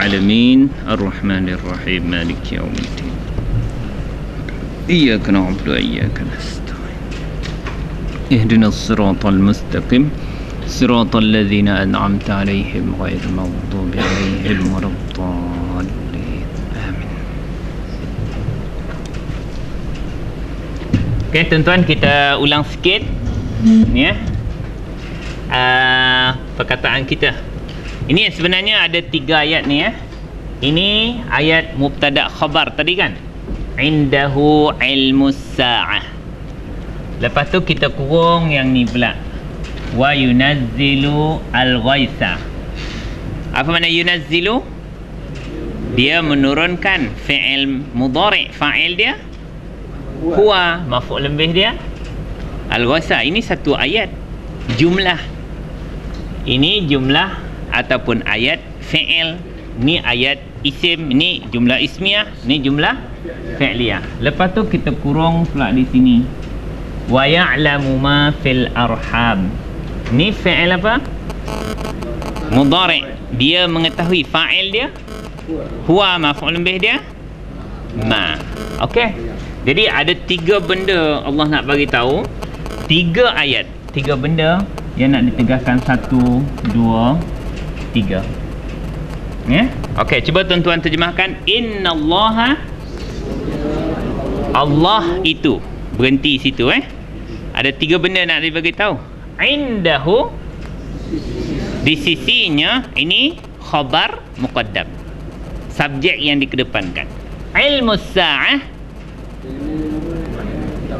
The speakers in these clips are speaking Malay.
alamin arrahmanir rahim maliki yaumiddin iyyaka na'budu wa iyyaka nasta'in ihdinas siratal mustaqim siratal ladzina an'amta 'alaihim ghairil maghdubi 'alaihim waladdallin amin. Okey tuan-tuan, kita ulang sikit ni ya. Perkataan kita. Ini sebenarnya ada 3 ayat ni ya. Ini ayat mubtada khabar tadi kan. Indahu ilmus sa'ah. Lepas tu kita kurung yang ni pula. Wa yunazzilu al-ghaitha. Apa makna yunazzilu? Dia menurunkan. Fi'il mudhari', fa'il dia huwa, maf'ul bih dia al-ghaitha. Ini satu ayat jumlah. Ini jumlah ataupun ayat fi'il. Ni ayat isim, ni jumlah ismiyah, ni jumlah fi'liyah. Lepas tu kita kurung pula di sini. Wa ya'lamu ma fil arham. Ni fi'il apa? Mudhari'. Dia mengetahui. Fa'il dia huwa, maf'ul bih dia ma. Okey. Jadi ada 3 benda Allah nak bagi tahu. 3 ayat, 3 benda yang nak ditegaskan. 1, 2, 3. Ya? Okey, cuba tuan-tuan terjemahkan. Innallaha, Allah itu. Berhenti situ Ada 3 benda nak dibagi tahu. Indahu, di sisinya. Ini khabar muqaddam, subjek yang dikedepankan. Ilmu sa'ah,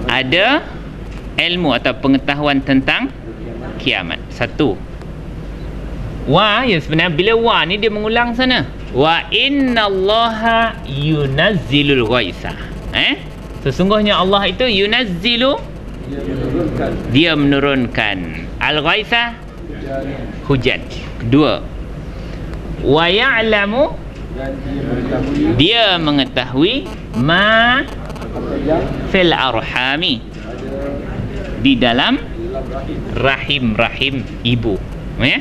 ada ilmu atau pengetahuan tentang kiamat. 1. Wa, ya sebenarnya bila wa ni dia mengulang sana. Wa innallaha yunazzilul ghaitha. Sesungguhnya Allah itu yunazzilu, dia menurunkan. Al-ghaitha, hujan. 2. Wa ya'lamu, dia mengetahui. Ma fil arhami, di dalam rahim ibu. Ya?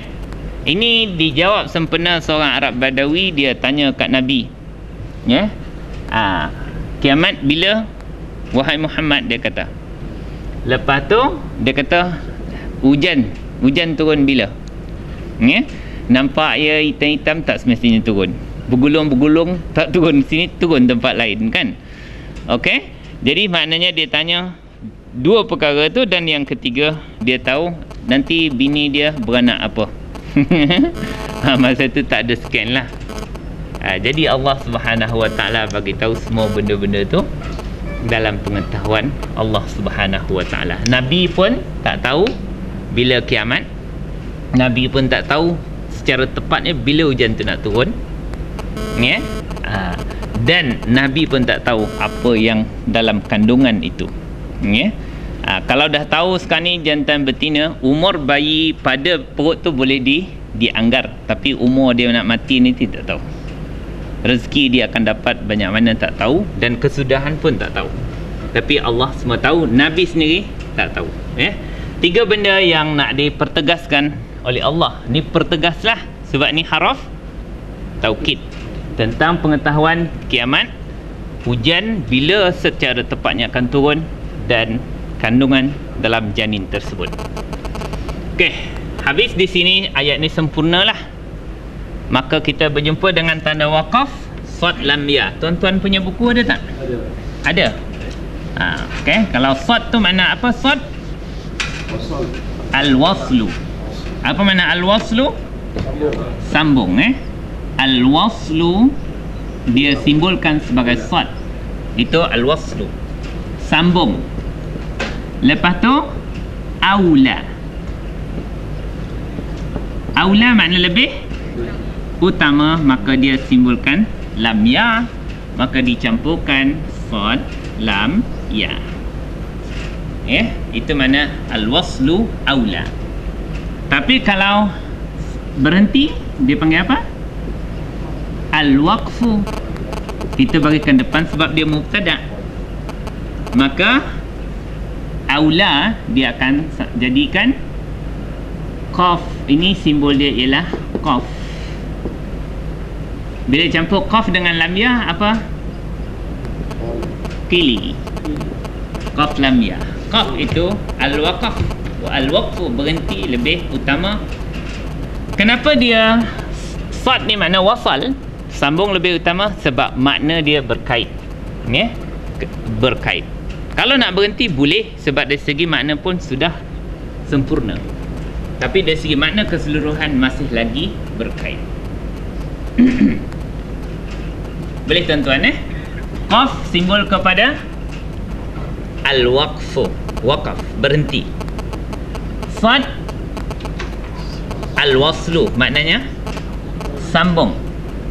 Ini dijawab sempena seorang Arab Badawi. Dia tanya kat Nabi, ya, kiamat bila wahai Muhammad, dia kata. Lepas tu dia kata hujan turun bila? Ya? Nampak ya hitam-hitam, tak semestinya turun. Bergulung-bergulung, tak turun sini, turun tempat lain kan. Okey. Jadi maknanya dia tanya 2 perkara tu, dan yang ketiga dia tahu nanti bini dia beranak apa. Masa tu tak ada scan lah. Jadi Allah Subhanahu Wa Taala bagi tahu semua benda-benda tu dalam pengetahuan Allah Subhanahu Wa Taala. Nabi pun tak tahu bila kiamat. Nabi pun tak tahu secara tepatnya bila hujan tu nak turun. Ya. Dan Nabi pun tak tahu apa yang dalam kandungan itu. Ya. Kalau dah tahu sekarang ni jantan betina, umur bayi pada perut tu boleh dianggar, tapi umur dia nak mati ni tidak tahu. Rezeki dia akan dapat banyak mana tak tahu, dan kesudahan pun tak tahu. Tapi Allah semua tahu, Nabi sendiri tak tahu. Ya. 3 benda yang nak dipertegaskan oleh Allah. Ni pertegaslah sebab ni haraf taukid tentang pengetahuan kiamat, hujan bila secara tepatnya akan turun, dan kandungan dalam janin tersebut. Okey, habis di sini ayat ni sempurnalah. Maka kita berjumpa dengan tanda waqaf sad lam ya. Tuan-tuan punya buku ada tak? Ada. Okey, kalau sad tu makna apa? Sad al-waslu. Apa makna al-waslu? Sambung. Al-waslu dia simbolkan sebagai sad. Itu al-waslu, sambung. Lepas tu aula. Aula makna lebih utama, maka dia simbolkan lam ya, maka dicampurkan sad lam ya. Itu makna al-waslu aula. Tapi kalau berhenti, dia panggil apa? Al-waqfu. Kita bagikan depan sebab dia mubtada. Maka aula dia akan jadikan qaf. Ini simbol dia ialah qaf. Bila campur qaf dengan lam ya apa? Qili. Qaf lam ya. Qaf itu al-waqaf. Al-waqfu berhenti lebih utama. Kenapa dia sad ni makna wasal, sambung lebih utama? Sebab makna dia berkait. Ya? Berkait. Kalau nak berhenti boleh, sebab dari segi makna pun sudah sempurna. Tapi dari segi makna keseluruhan masih lagi berkait. Boleh tuan-tuan Qaf simbol kepada al-waqfu, waqaf, berhenti. Sad al-waslu, maknanya sambung.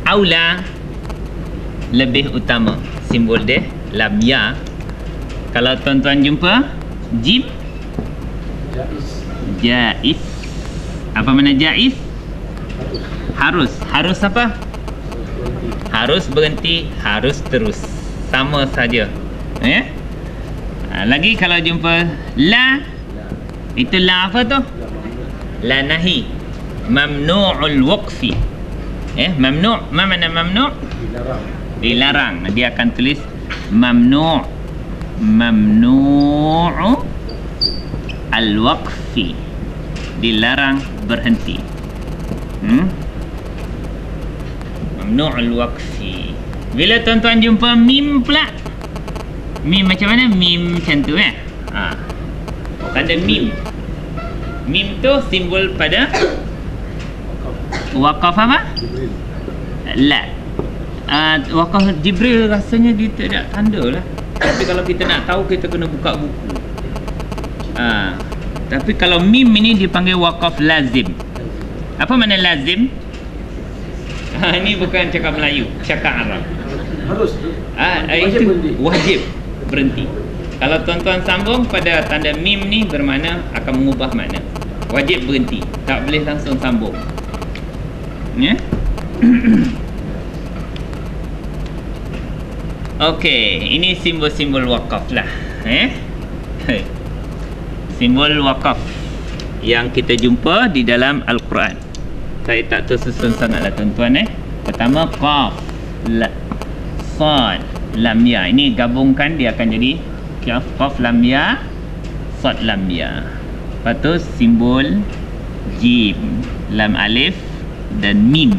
Aula, lebih utama. Simbol dia lam ya. Kalau tuan-tuan jumpa jim, jaiz. Apa makna jaiz? Harus. Harus apa? Harus berhenti, harus terus. Sama saja. Lagi kalau jumpa la, itu la apa tu? La nahi. Mamnu'ul waqfi. Mamnu'. Ma makna mamnu'? Dilarang. Dia akan tulis mamnu'. Mamnu'u al-waqfi. Dilarang berhenti. Mamnu'ul waqfi. Bila tuan-tuan jumpa mim pula. Mim macam mana? Mim macam tu Ada mim. Mim tu simbol pada waqaf apa? La. Waqaf Jibril rasanya dia tak ada tanda lah. Tapi kalau kita nak tahu, kita kena buka buku. Tapi kalau mim ini dipanggil waqaf lazim. Apa makna lazim? Ini bukan cakap Melayu, cakap Arab. Harus. Itu wajib berhenti. Kalau tuan-tuan sambung pada tanda mim ni bermakna akan mengubah makna. Wajib berhenti, tak boleh langsung sambung. Ya? Okey, ini simbol-simbol waqaf lah. Simbol waqaf yang kita jumpa di dalam Al-Quran. Saya tak tersusun sangatlah tuan-tuan. Pertama qaf, la, sad, lam ya. Ini gabungkan dia akan jadi qaf lam ya, sad lam ya. Lepas tu simbol jim, lam alif dan mim.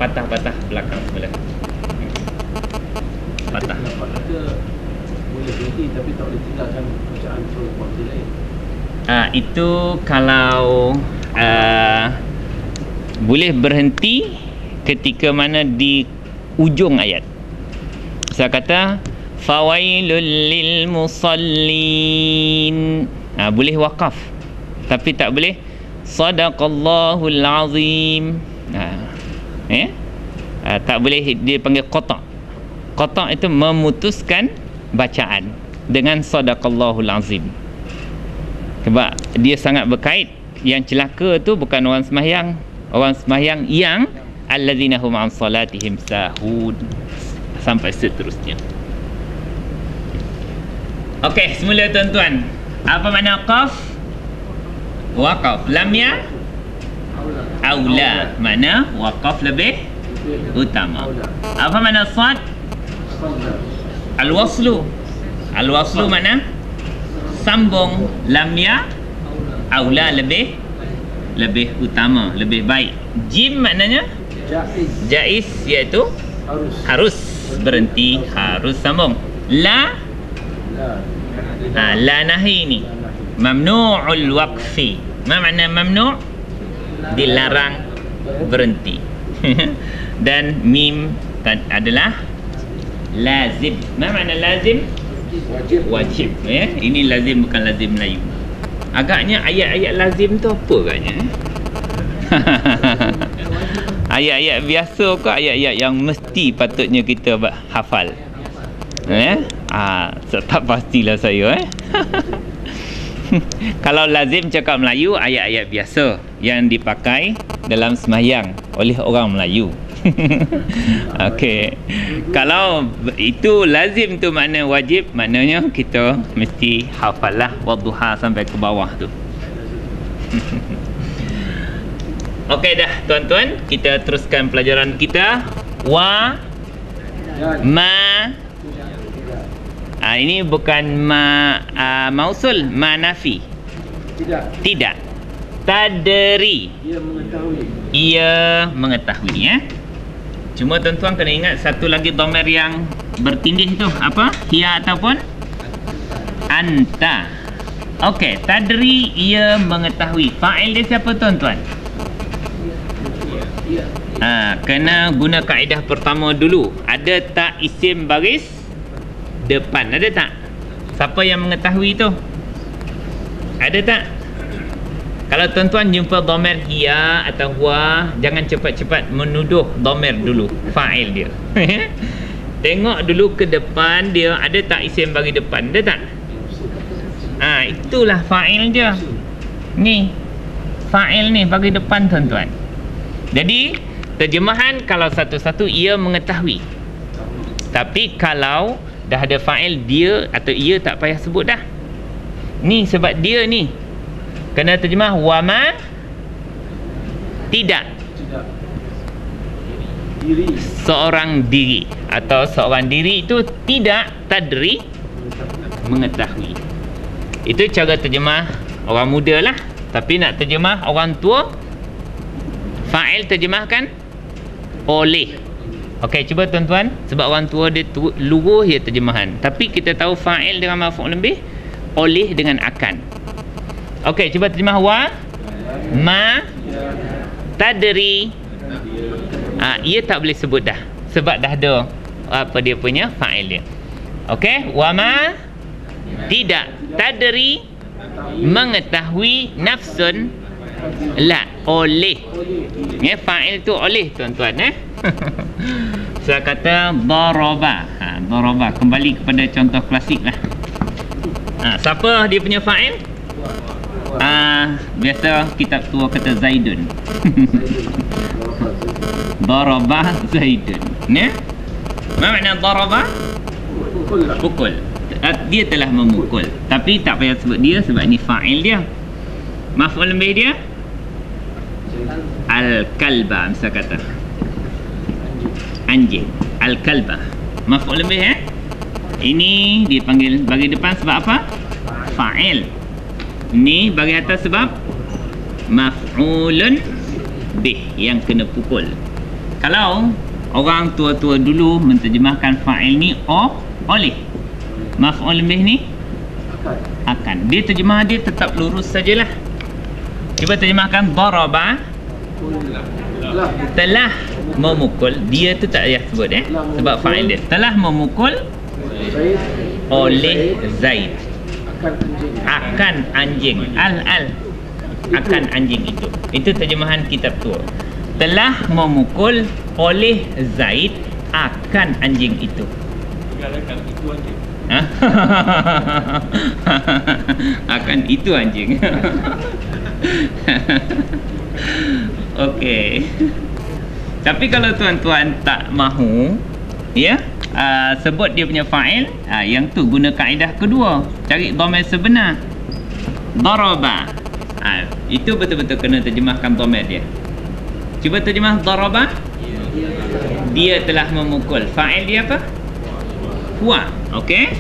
Patah-patah belakang sebelah. Patah. Boleh berhenti tapi tak boleh tinggalkan bacaan surah waktu lain. Itu kalau boleh berhenti ketika mana di ujung ayat. Saya kata fawailul lil musallin. Boleh waqaf. Tapi tak boleh sadaqallahul azim. Tak boleh dia panggil qata'. Qata' itu memutuskan bacaan dengan sadaqallahul azim. Sebab dia sangat berkait. Yang celaka tu bukan orang sembahyang. Orang sembahyang yang allazina hum an salatihim sahun, sampai seterusnya. Okey, semula tuan-tuan. Apa makna qaf? Waqaf. Lam ya? Aula. Mana waqaf lebih utama. Apa makna sad? Al-waslu. Al-waslu mana? Sambung. Lam ya? Aula lebih utama, lebih baik. Jim maknanya jaiz, iaitu harus berhenti, harus sambung. La la nahi ni mamnu'ul waqfi. Ma makna mamnu'? Dilarang berhenti. Dan mim adalah lazim. Ma makna lazim? Wajib. Ini lazim, bukan lazim Melayu. Agaknya ayat-ayat lazim tu apa agaknya? Ayat-ayat biasa ke ayat-ayat yang mesti patutnya kita hafal? Tak pastilah saya. Kalau lazim cakap Melayu, ayat-ayat biasa yang dipakai dalam sembahyang oleh orang Melayu. Okey. Kalau itu lazim tu makna wajib, maknanya kita mesti hafal lah wadduha sampai ke bawah tu. Okey dah tuan-tuan, kita teruskan pelajaran kita. Wa ma. Ini bukan mausul, ma nafi. Tidak. Tadri. Ia mengetahui ya. Cuma tuan-tuan kena ingat satu lagi dhamir yang bertindih tu apa? Hiya ataupun anta. Okey, tadri ia mengetahui. Fa'il dia siapa tuan-tuan? Kena guna kaedah pertama dulu. Ada tak isim baris depan? Ada tak? Siapa yang mengetahui tu? Ada tak? Kalau tuan-tuan jumpa dhamir hiya atau huwa, jangan cepat-cepat menuduh dhamir dulu, fa'il dia. Tengok dulu ke depan dia, ada tak isim bagi depan? Ada tak? Itulah fa'il dia. Ni fa'il ni bagi depan tuan-tuan. Jadi terjemahan kalau satu-satu ia mengetahui. Tapi kalau dah ada fa'il dia atau ia tak payah sebut dah. Ni sebab dia ni kena terjemah wama tidak seorang diri atau seorang diri itu tidak tadri mengetahui. Itu cara terjemah orang muda lah. Tapi nak terjemah orang tua, fa'il terjemahkan oleh. Okey, cuba tuan-tuan, sebab orang tua dia luruh ya terjemahan. Tapi kita tahu fa'il dengan maf'ul lebih, oleh dengan akan. Okey, cuba terjemah wa ma tadri. Ia tak boleh sebut dah sebab dah ada apa dia punya fa'il dia. Okey, wa ma tidak tadri mengetahui nafsun la oleh. Ya, fa'il tu oleh tuan-tuan Saya kata daraba. Daraba kembali kepada contoh klasik lah. Siapa dia punya fa'il? Biasa kitab tua kata Zaidun. Daraba Zaidun. Ya? Apa makna daraba? Pukul. Dia telah memukul. Tapi tak payah sebut dia sebab ni fa'il dia. Maf'ul bih dia al-kalba, misal kata anjing. Al-kalba maf'ul bih ini dipanggil bagi depan sebab apa? Fa'il. Ni bagi atas sebab maf'ulun bih yang kena pukul. Kalau orang tua-tua dulu menterjemahkan fa'il ni oleh, maf'ul bih ni akan. Dia terjemah dia tetap lurus sajalah. Cuba terjemahkan daraba telah memukul. Dia tu tak payah sebut sebab fa'il dia telah memukul oleh Zaid akan anjing. Akan anjing itu terjemahan kitab tua. Telah memukul oleh Zaid akan anjing itu. Akan itu anjing. Okey. Tapi kalau tuan-tuan tak mahu sebut dia punya fa'il, yang tu guna kaedah kedua, cari dhamir sebenar. Daraba. Itu betul-betul kena terjemahkan dhamir dia. Cuba terjemah daraba. Dia telah memukul. Fa'il dia apa? Huwa. Okey.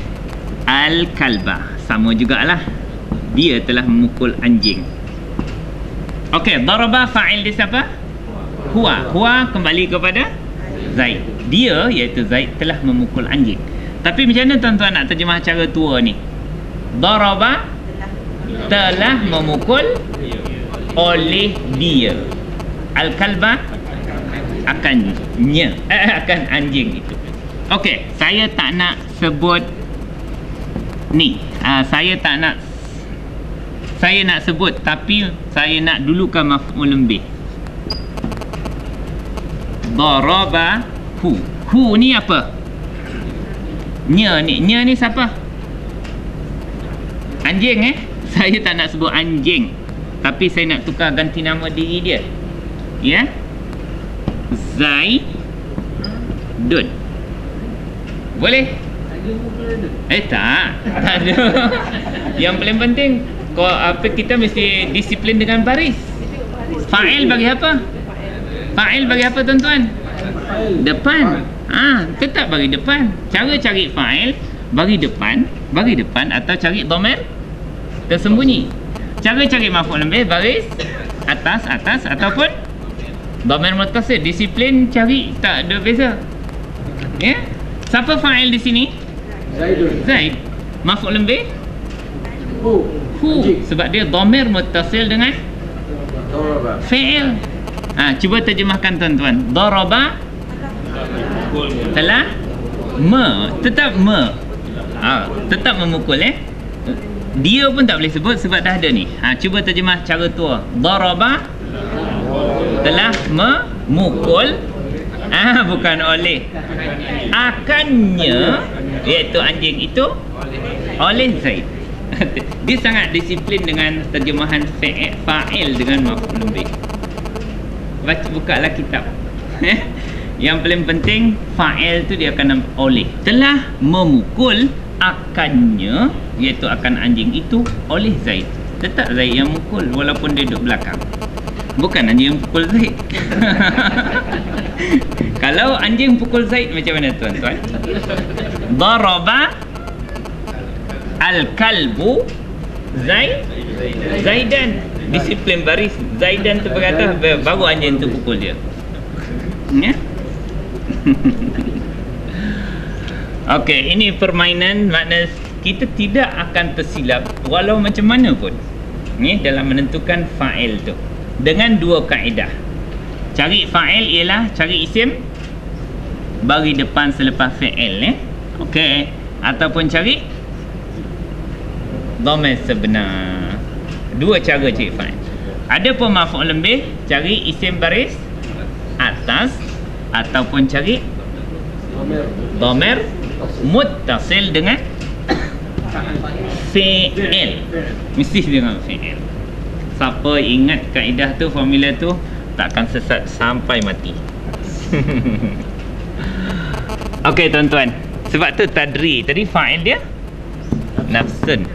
Al-kalba. Sama jugalah. Dia telah memukul anjing. Okey, daraba fa'il dia siapa? Huwa. Huwa kembali kepada Zaid. Dia iaitu Zaid telah memukul anjing. Tapi macam mana tuan-tuan nak terjemah cara tua ni? Daraba telah memukul oleh dia. Al-kalba akannya akan anjing itu. Okey, saya tak nak sebut ni. Saya nak sebut tapi saya nak dulukan maf'ul bih. Daraba hu. Hu ni apa? Nya ni siapa? Anjing Saya tak nak sebut anjing, tapi saya nak tukar ganti nama diri dia. Ya? Zaidun. Boleh? Tak ada. Yang paling penting kita mesti disiplin dengan baris. Fa'il bagi apa? Fa'il bagi apa tuan-tuan? Depan. Tetap bagi depan. Cara cari fa'il bagi depan atau cari dhamir tersembunyi. Cara cari maf'ul bih baris atas ataupun dhamir muttasil. Disiplin cari, tak ada beza. Ya? Siapa fa'il di sini? Zaid. Maf'ul bih hu. Sebab dia dhamir muttasil dengan fi'il. Cuba terjemahkan tuan-tuan. Daraba telah tetap tetap memukul. Dia pun tak boleh sebut sebab dah ada ni. Cuba terjemah cara tua. Daraba telah memukul, bukan oleh. Akannya, iaitu anjing itu, oleh Zaid. Dia sangat disiplin dengan terjemahan fa'il dengan maf'ul bih. Bukalah kitab. Yang paling penting fa'il tu dia akan oleh. Telah memukul akannya, iaitu akan anjing itu, oleh Zaid. Tetap Zaid yang mukul walaupun dia duduk belakang. Bukan anjing yang pukul Zaid. Kalau anjing pukul Zaid macam mana tuan-tuan? Daraba al-kalbu Zaidan. Disiplin baris. Zaidan tu berkata baru anjing tu pukul dia. Ya? Okey, ini permainan, makna kita tidak akan tersilap walau macam mana pun. Ni dalam menentukan fa'il tu. Dengan dua kaedah. Cari fa'il ialah cari isim bagi depan selepas fi'il. Okey, ataupun cari dhamir sebenar. Dua cara cari fa'il. Ada pun maf'ul bih, cari isim baris atas ataupun cari dhamir muttasil dengan fi'il. Mesti dengan fi'il. Siapa ingat kaedah tu, formula tu, takkan sesat sampai mati. Okey tuan-tuan, sebab tu tadri tadi fa'il dia nafsun.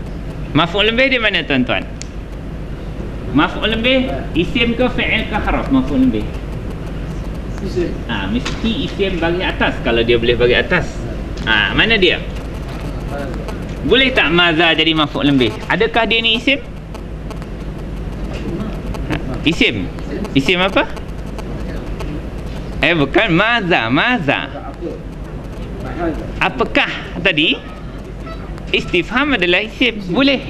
Maf'ul bih di mana tuan-tuan? Maf'ul bih isim ke fi'il ke harf maf'ul bih? Isim. Mesti isim bagi atas kalau dia boleh bagi atas. Mana dia? Boleh tak maza jadi maf'ul bih? Adakah dia ni isim? Isim. Isim apa? Bukan maza. Apakah tadi? Istifham adalah isim. Boleh.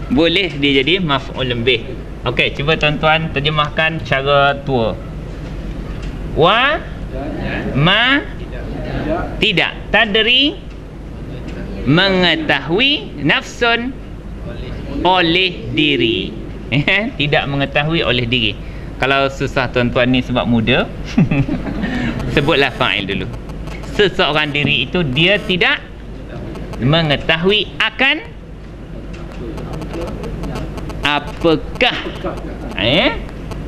Boleh dia jadi maf'ul bih. Okey, cuba tuan-tuan terjemahkan cara tua. Wa ma tidak. Tadri mengetahui, nafsun oleh diri. Tidak mengetahui oleh diri. Kalau susah tuan-tuan ni sebab muda, sebutlah fa'il dulu. Seseorang diri itu dia tidak mengetahui akan apakah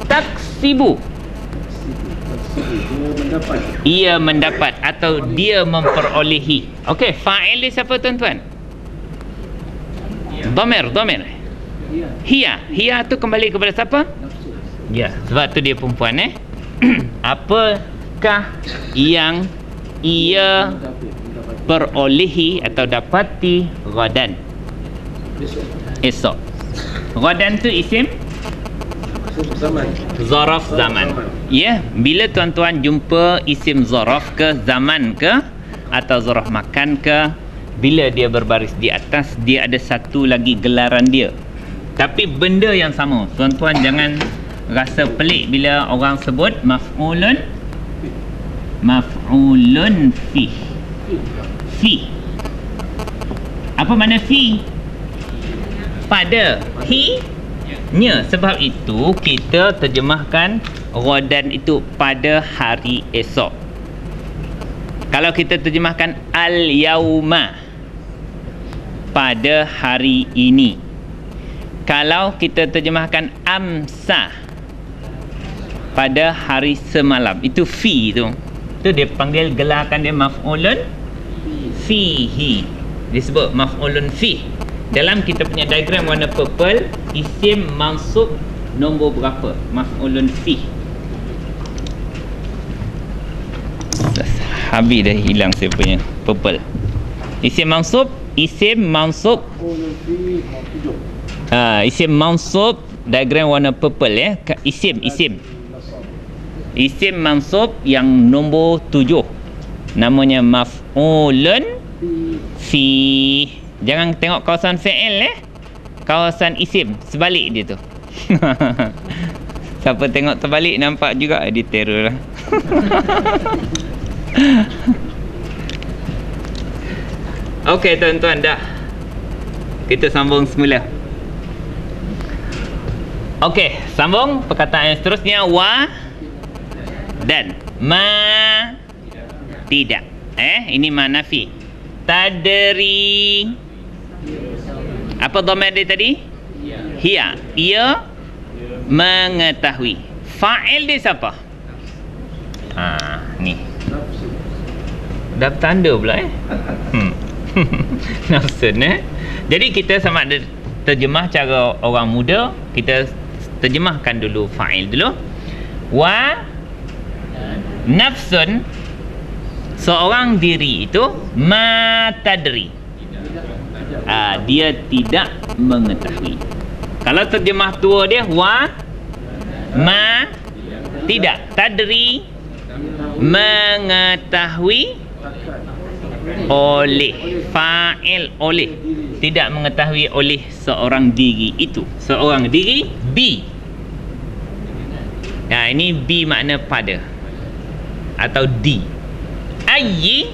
taksibu, ia mendapat atau dia memperolehi. Okey, fa'il dia siapa tuan-tuan? Dhamir. Hiya tu kembali kepada siapa? Ya, sebab tu dia perempuan. Apakah yang ia perolehi atau dapati ghadan, esok. Ghadan tu isim zaraf zaman. Ya, bila tuan-tuan jumpa isim zaraf ke zaman ke atau zaraf makan ke, bila dia berbaris di atas, dia ada satu lagi gelaran dia, tapi benda yang sama. Tuan-tuan jangan rasa pelik bila orang sebut maf'ulun fi. Apa makna fi? Pada. Nya. Sebab itu kita terjemahkan ghadan itu pada hari esok. Kalau kita terjemahkan al-yauma, pada hari ini. Kalau kita terjemahkan amsa, pada hari semalam. Itu fi tu. Tu dia panggil, gelarkan dia maf'ulun fihi. Disebut maf'ulun fi. Dalam kita punya diagram warna purple, isim mansub nombor berapa? Maf'ulun fi. Habis dah hilang saya punya purple. Isim mansub isim mansub diagram warna purple ya. Isim mansub yang nombor 7 namanya maf'ulun fi. Jangan tengok kawasan fi'il kawasan isim, sebalik dia tu. Siapa tengok terbalik nampak juga dia terror lah. Okey tuan-tuan, dah. Kita sambung semula. Okey, sambung perkataan yang seterusnya. Wa dan ma tidak. Ini ma nafi. Tadri. Apa dhamir dia tadi? Hiya. Ia mengetahui. Fa'il dia siapa? Ni. Dah tanda pula Nafsun Jadi kita sama ada terjemah cara orang muda. Kita terjemahkan dulu fa'il dulu. Wa nafsun, seorang diri itu, ma tadri, dia tidak mengetahui. Kalau terjemah tua dia, wa ma tidak, tadri mengetahui oleh, fa'il oleh, tidak mengetahui oleh seorang diri itu. Seorang diri bi. Ini bi makna pada atau di. Ayyi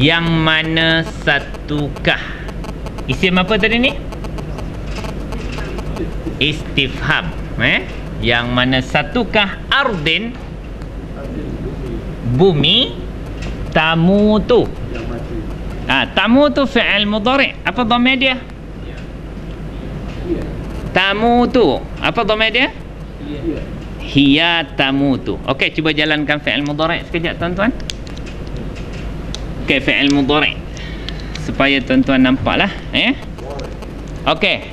yang mana satukah. Isim apa tadi ni? Istifham. Yang mana satukah ardin, bumi, tamu tu. Tamu tu fi'il mudhari'. Apa dhamir dia? Tamu tu. Apa dhamir dia? Hiya tamutu. Okey, cuba jalankan fi'il mudhari' sekejap tuan-tuan. Okey, fi'il mudhari' supaya tuan-tuan nampaklah. Okey.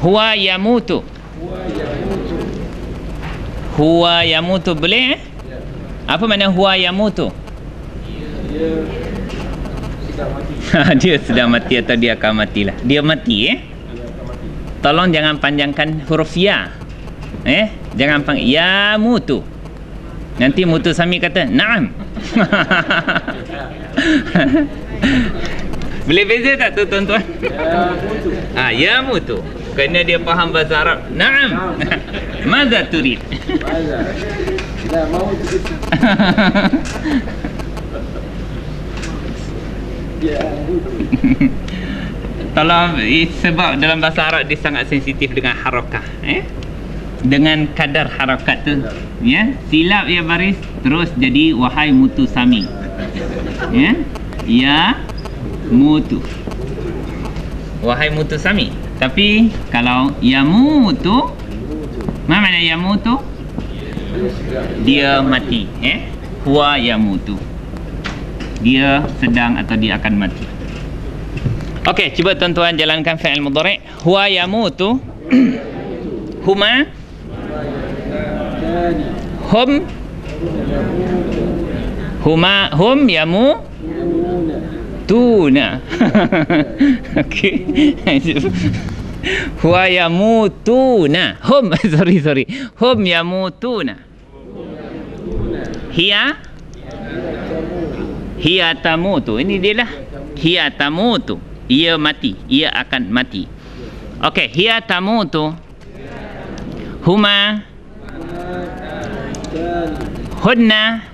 Huwa yamutu. Huwa yamutu boleh? Apa makna huwa yamutu? Dia sedang mati atau dia akan matilah. Dia mati Tolong jangan panjangkan huruf ya. Jangan panggil ya mutu. Nanti mutu sami kata na'am. Boleh beza tak tu tuan-tuan? Ya mutu. Kerana dia faham bahasa Arab. Na'am. Maza turid? La mau tu. Ya mutu. Tolong, sebab dalam bahasa Arab dia sangat sensitif dengan harakah. Dengan kadar harakat tu, silap ya baris terus jadi wahai mutu sami. Ya mutu, wahai mutu sami. Tapi kalau ya mutu, mana makna ya mutu? Dia mati. Huwa ya mutu, dia sedang atau dia akan mati. Okey, cuba tuan-tuan jalankan fi'il mudhari'. Huwa yamutu. Huma. Hum. Huma. Hum yamu. Tuna. Okey. Huwa yamutuna. Hum. Sorry. Hum yamutuna. Hiya. Hiya tamutu. Ini dia lah. Hiya tamutu. Ia mati, ia akan mati. Okey, hiya tamutu. Huma. Hunna.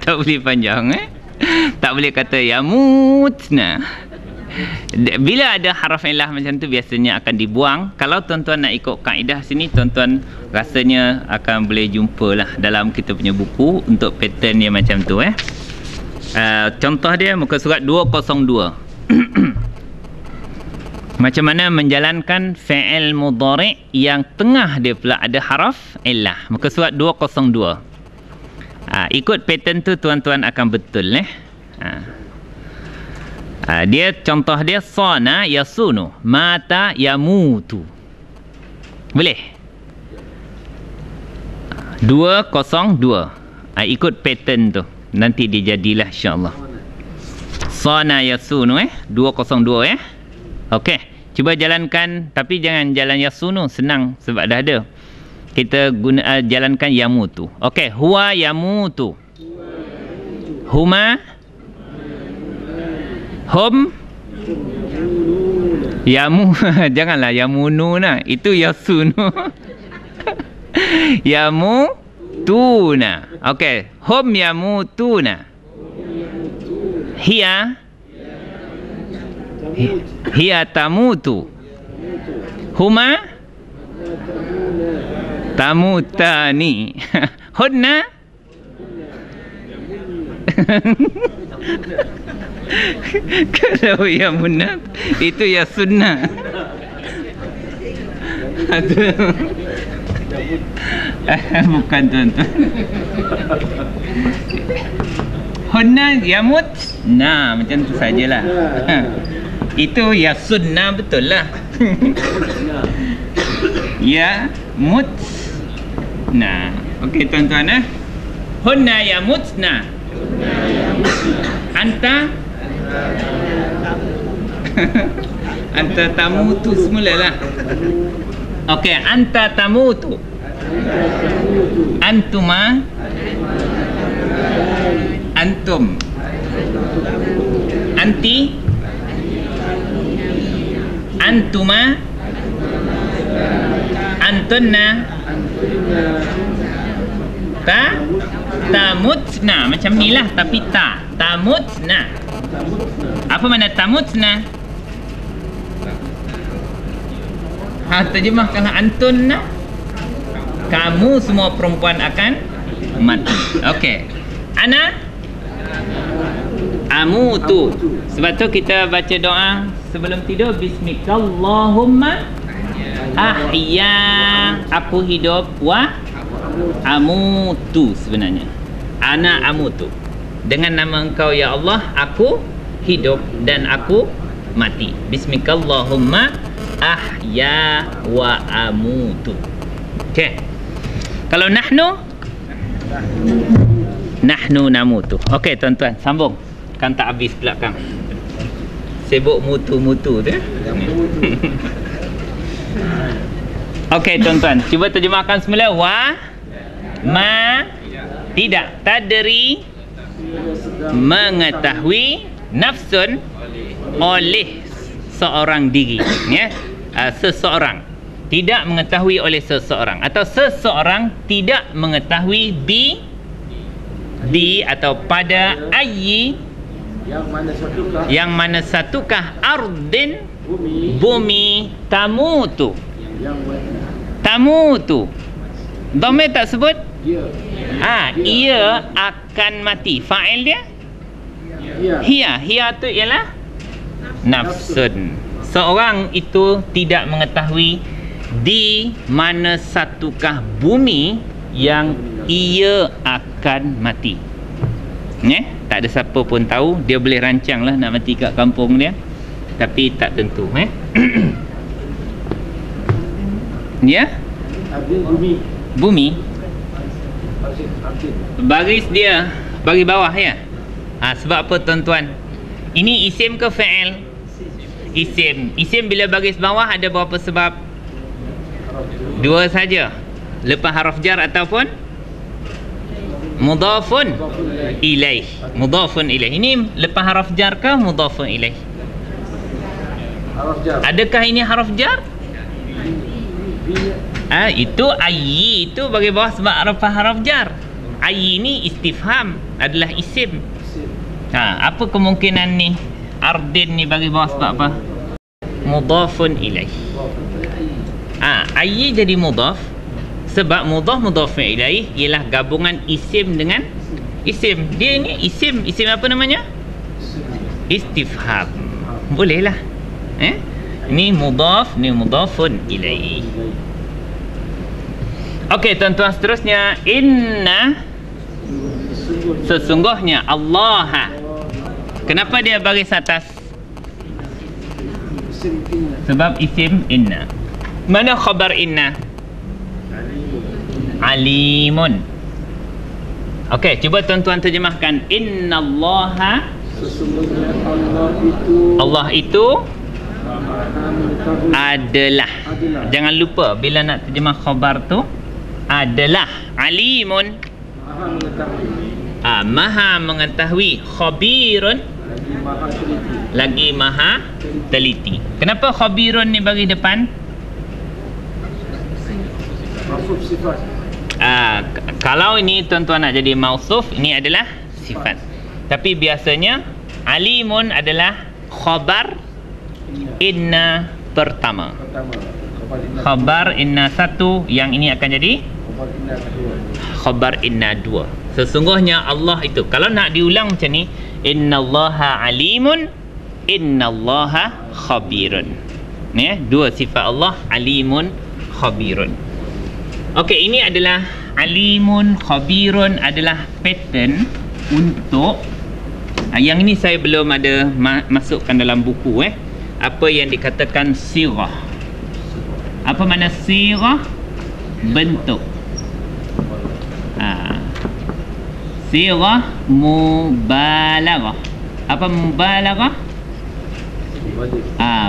Tak boleh panjang tak boleh kata yamutna. Bila ada haraf ilah macam tu biasanya akan dibuang. Kalau tuan-tuan nak ikut kaedah sini, tuan-tuan rasanya akan boleh jumpa lah dalam kita punya buku untuk pattern dia macam tu. Contoh dia muka surat 202. Macam mana menjalankan fi'il mudhari' yang tengah dia pula ada haraf illah. Muka surat 202. Ikut pattern tu tuan-tuan akan betul dia contoh dia sana yasunu, mata yamutu. Boleh? 202. Ikut pattern tu. Nanti dia jadilah insya-Allah. Sana yasunu 202 Okey, cuba jalankan, tapi jangan jalan yasunu, senang sebab dah ada. Kita guna jalankan yamutu. Okey, huwa yamutu. Huma hum yamu janganlah yamununa, itu yasunu. Yamutuna. Okey, hum yamutuna. Hiya tamutu. Huma tamutani. Hunna kalau yamunna itu ya sunnah. Bukan tuan-tuan. Hunna yamut. Nah, macam tu sajalah. Itu ya sunnah betul lah. Ya mut. Nah, okey tuan-tuan Hunna yamutna. Anta anta tamutu semulalah. Okey, anta tamutu. Antuma antum. Anti antuma antunna tamutna. Macam ni lah, tapi tamutna. Apa mana tamutna? Terjemahkanlah antunna. Kamu semua perempuan akan mati. Okey. Ana amutu. Sebab tu kita baca doa sebelum tidur, bismikallahumma ahya, aku hidup, wa amutu. Sebenarnya ana amutu, dengan nama engkau ya Allah aku hidup dan aku mati. Bismikallahumma ahya wa amutu. Okey. Kalau nahnu namutu. Okey tuan-tuan, sambung. Kan tak habis pula Kang. Sibuk mutu-mutu tu. Okey tuan-tuan, cuba terjemahkan semula. Wa ma tidak, tadri mengetahui, nafsun oleh seorang diri, seseorang tidak mengetahui oleh seseorang, atau seseorang tidak mengetahui di atau pada ayyi, yang mana satukah ardin, bumi, tamutu. Dhamir tak sebut? Ia akan mati. Fa'il dia? Hiya tu ialah nafsun. Seorang itu tidak mengetahui di mana satukah bumi yang ia akan mati. Tak ada siapa pun tahu. Dia boleh rancang lah nak mati kat kampung dia, tapi tak tentu. Bumi. Baris dia bagi bawah ya. Sebab apa tuan-tuan? Ini isim ke fa'il? Isim bila baris bawah ada berapa sebab? Dua saja. Lepas haraf jar ataupun mudhafun ilaih. Ini lepas haraf jar ke mudhafun ilaih? Adakah ini haraf jar? Itu ayyi itu bagi bawah sebab haraf jar. Ayyi ni istifham, adalah isim. Apa kemungkinan ni? Ardin ni bagi bawah sebab apa? Mudhafun ilaih. Ayyi jadi mudhaf sebab mudhafun ilaih ialah gabungan isim dengan isim. Dia ni isim apa namanya? istifham. Boleh lah. Ini mudhaf, ni mudhafun ilaih. Okey, tuan-tuan, seterusnya inna, sesungguhnya Allah. Kenapa dia baris atas? Sebab isim inna. Mana khabar inna? Alimun. Okey, cuba tuan-tuan terjemahkan. Innallaha, Sesungguhnya Allah itu adalah. Jangan lupa bila nak terjemah khabar tu adalah. Alimun, maha mengetahui. Khabirun, lagi maha teliti. Kenapa khabirun ni bagi depan? maksud sifat. Kalau ini tuan-tuan nak jadi mausuf, ini adalah sifat. Tapi biasanya alimun adalah khabar inna pertama. Khabar inna satu, yang ini akan jadi khabar inna dua. Sesungguhnya Allah itu. Kalau nak diulang macam ni, innallaha alimun, innallaha khabirun. Ni dua sifat Allah, alimun, khabirun. Okey, ini adalah alimun, khabirun adalah pattern untuk yang ini saya belum ada masukkan dalam buku apa yang dikatakan sirah. Apa makna sirah? Bentuk. Sirah mubalaghah. Apa mubalaghah?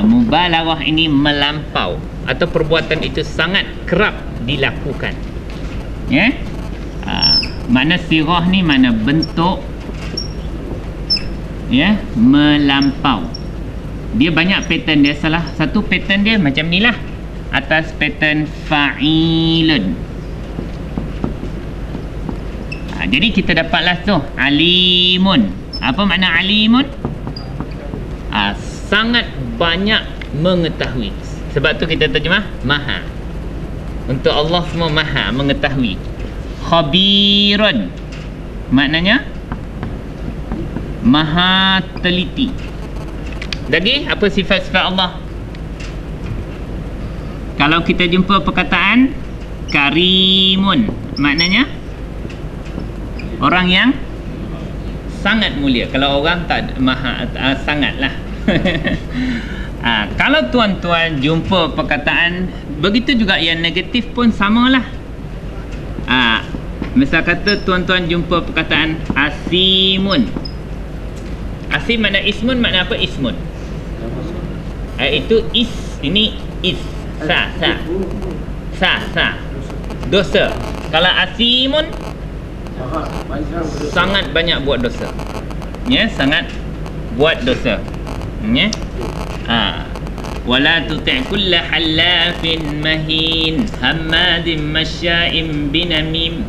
Mubalaghah ini melampau atau perbuatan itu sangat kerap dilakukan. Makna sirah ni makna bentuk, melampau. Dia banyak pattern dia. Salah satu pattern dia macam ni lah, atas pattern fa'ilun. Jadi kita dapatlah tu alimun. Apa makna alimun? Sangat banyak mengetahui. Sebab tu kita terjemah maha. Untuk Allah semua maha mengetahui. Khabirun, maknanya maha teliti. Lagi apa sifat-sifat Allah? Kalau kita jumpa perkataan karimun, maknanya orang yang sangat mulia. Kalau orang tak maha, sangatlah. Kalau tuan-tuan jumpa perkataan begitu juga yang negatif pun samalah. Misal kata tuan-tuan jumpa perkataan asimun. Asim makna ismun, makna apa ismun? Itu ini sa dosa. Kalau asimun, sangat banyak buat dosa. Sangat buat dosa. Wala tuti' kulla halafin mahin hammadin masya'in binamim.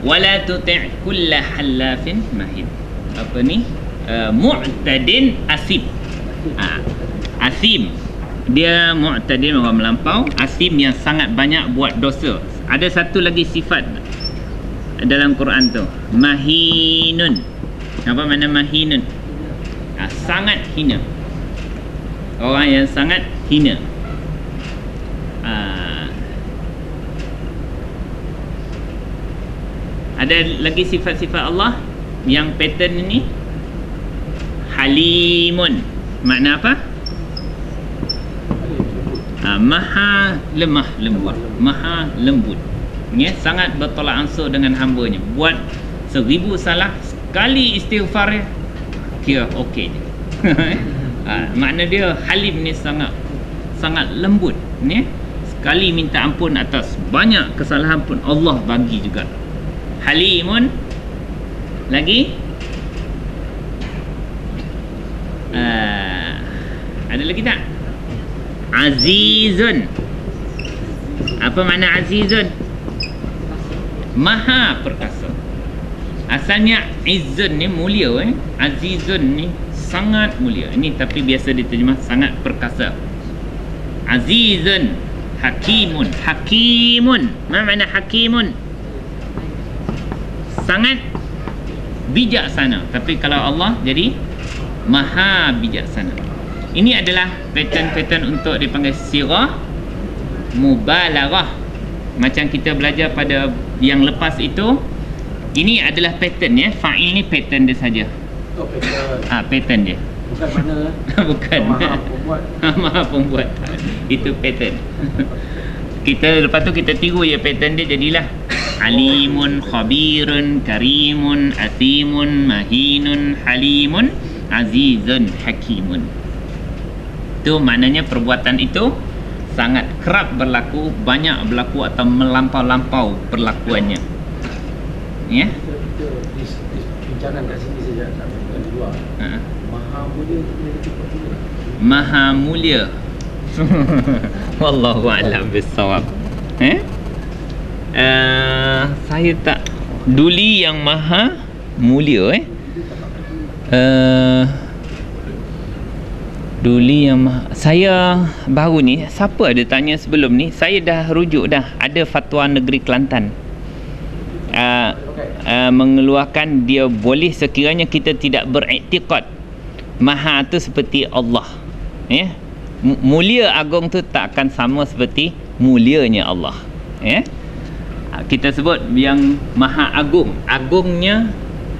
Wala tuti' kulla halafin mahin. Apa ni? Mu'tadin asim. Asim, dia mu'tadin, orang melampau. Asim yang sangat banyak buat dosa. Ada satu lagi sifat dalam Quran tu, mahinun. Apa makna mahinun? Sangat hina. Orang yang sangat hina. Ada lagi sifat-sifat Allah yang pattern ini. Halimun, makna apa? Maha lemah lembut. Maha lembut. Sangat bertolak ansur dengan hambanya. Buat 1000 salah, sekali istighfar kira okey je. Makna dia halim ni sangat lembut. Sekali minta ampun atas banyak kesalahan pun Allah bagi juga. Halimun. Lagi ada lagi tak? Azizun. Apa makna azizun? Maha perkasa. Asalnya izzun ni mulia. Azizun ni sangat mulia. Ini tapi biasa diterjemah sangat perkasa. Azizun. Hakimun. Hakimun. Apa makna hakimun? Sangat bijaksana. Tapi kalau Allah jadi Maha bijaksana. Ini adalah pattern-pattern untuk dipanggil sirah mubalaghah. Macam kita belajar pada yang lepas itu, ini adalah pattern ya. Fa'il ni pattern dia saja. Oh, pattern. Pattern dia. Bukan mana? Bukan. Maha pembuat. Maha pembuat. Itu pattern. Kita lepas tu kita tiru je pattern dia, jadilah alimun, khabirun, karimun, atimun, mahinun, halimun, azizun, hakimun. Itu maknanya perbuatan itu sangat kerap berlaku, banyak berlaku atau melampau-lampau perlakuannya. Ya? Kita bincangan kat sini saja, tak bukan di luar. Maha mulia itu negatif particular. Maha mulia. Wallahu a'lam bissawab. Saya tak duli yang maha mulia duli yang maha. Saya baru ni, siapa ada tanya sebelum ni, saya dah rujuk dah. Ada fatwa negeri Kelantan mengeluarkan dia boleh sekiranya kita tidak beriktikad maha tu seperti Allah, ya. Mulia agung tu tak akan sama seperti mulianya Allah, ya. Kita sebut yang maha agung, agungnya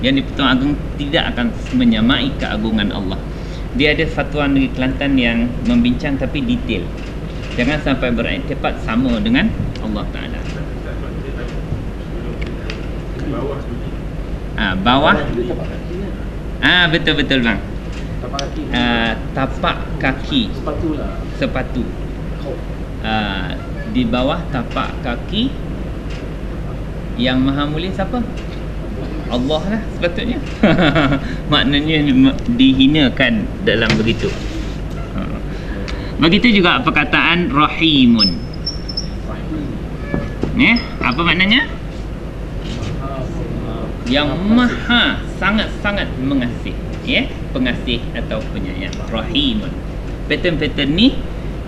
yang dipertuan agung tidak akan menyamai keagungan Allah. Dia ada fatwa negeri Kelantan yang membincang tapi detail. Jangan sampai beriktikad sama dengan Allah Ta'ala. Bawah. Betul-betul bang. Tapak kaki. Tapak kaki. Sepatu lah. Sepatu. Di bawah tapak kaki yang maha mulia siapa? Allah lah sepatutnya. Maknanya dihinakan dalam begitu. Begitu juga perkataan rahimun. Apa maknanya? Yang maha sangat-sangat mengasih, ya, pengasih atau penyayang. Rahimun. Pattern-pattern ni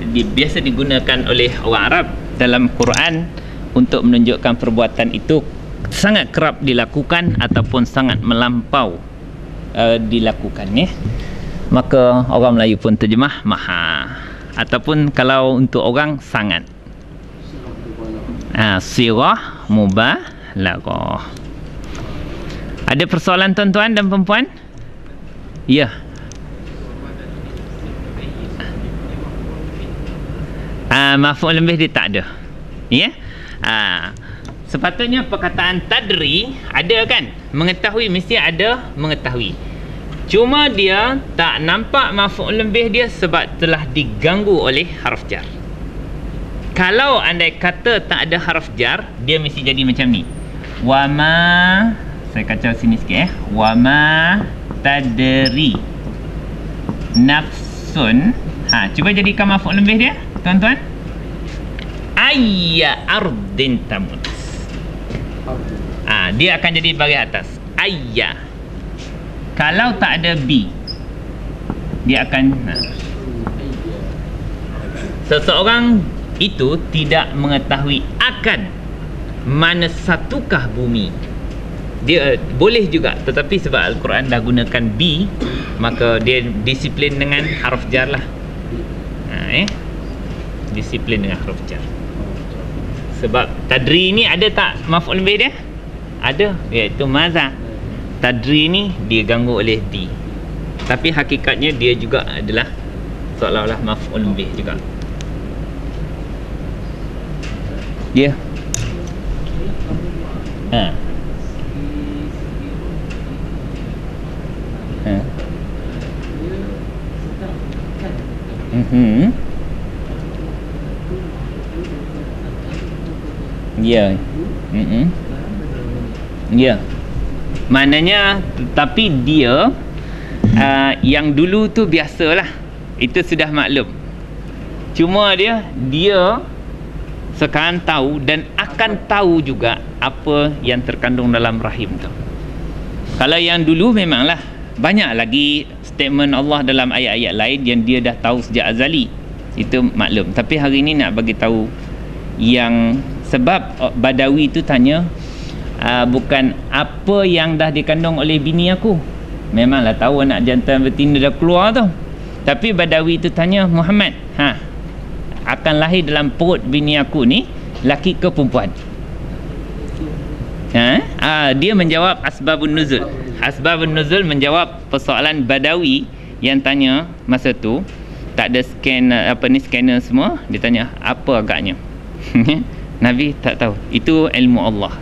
biasa digunakan oleh orang Arab dalam Quran untuk menunjukkan perbuatan itu sangat kerap dilakukan ataupun sangat melampau dilakukan, ya. Maka orang Melayu pun terjemah maha, ataupun kalau untuk orang sangat, sirah mubalaghah. Ada persoalan tuan-tuan dan perempuan? Ya. Maf'ul lebih dia tak ada. Ya. Sepatutnya perkataan tadri ada kan? Mengetahui mesti ada mengetahui. Cuma dia tak nampak maf'ul lebih dia sebab telah diganggu oleh harf jar. Kalau andai kata tak ada harf jar, dia mesti jadi macam ni. Wa ma, saya kacau sini sikit wa ma tadri nafsun. Cuba jadikan maf'ul lebih dia, tuan-tuan. Ayya ardin tamut. Dia akan jadi baris atas. Ayya. Kalau tak ada B, dia akan seseorang itu tidak mengetahui akan mana satukah bumi. Dia boleh juga, tetapi sebab Al-Quran dah gunakan B, maka dia disiplin dengan harf jar lah. Disiplin dengan harf jar. Sebab tadri ni ada tak maf'ul bih dia? Ada, iaitu maza. Tadri ni dia ganggu oleh D, tapi hakikatnya dia juga adalah seolah-olah maf'ul bih juga. Ya. Ya. Ya. Maknanya, tapi dia yang dulu tu biasalah, itu sudah maklum. Cuma dia sekarang tahu dan akan tahu juga apa yang terkandung dalam rahim tu. Kalau yang dulu memanglah banyak lagi statement Allah dalam ayat-ayat lain yang dia dah tahu sejak azali, itu maklum. Tapi hari ini nak bagi tahu yang sebab Badawi tu tanya bukan apa yang dah dikandung oleh bini aku, Memanglah tahu anak jantan betina dah keluar tu. Tapi Badawi tu tanya Muhammad, akan lahir dalam perut bini aku ni laki ke perempuan? Dia menjawab asbabun nuzul. Asbabun nuzul menjawab persoalan Badawi yang tanya masa tu. Tak ada scanner semua. Dia tanya apa agaknya. Nabi tak tahu. Itu ilmu Allah.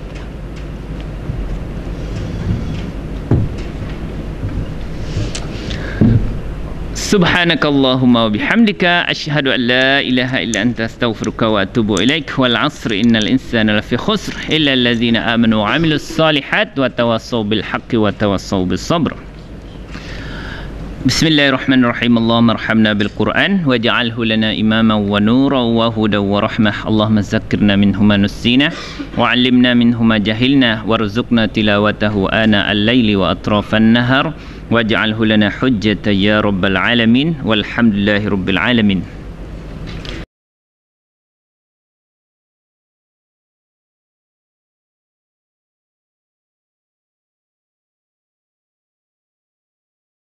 Subhanakallahumma wa bihamdika asyhadu an la ilaha illa anta astaghfiruka wa atubu ilaik. Wal 'asri innal insana lafi khusr illa allazina amanu wa 'amilus solihat wa tawassaw bil haqqi wa tawassaw bis sabr. Bismillahirrahmanirrahim. Allahumma arhamna bil Qur'an waj'alhu lana imaman wa nuran wa hudan wa rahmah. Allahumma zakkirna minhu ma nussina wa 'allimna minhu ma jahilna warzuqna tilawatahu ana al-laili wa atrafan nahar waj'alhu lana hujjatan ya rabbal alamin walhamdulillahi rabbil alamin.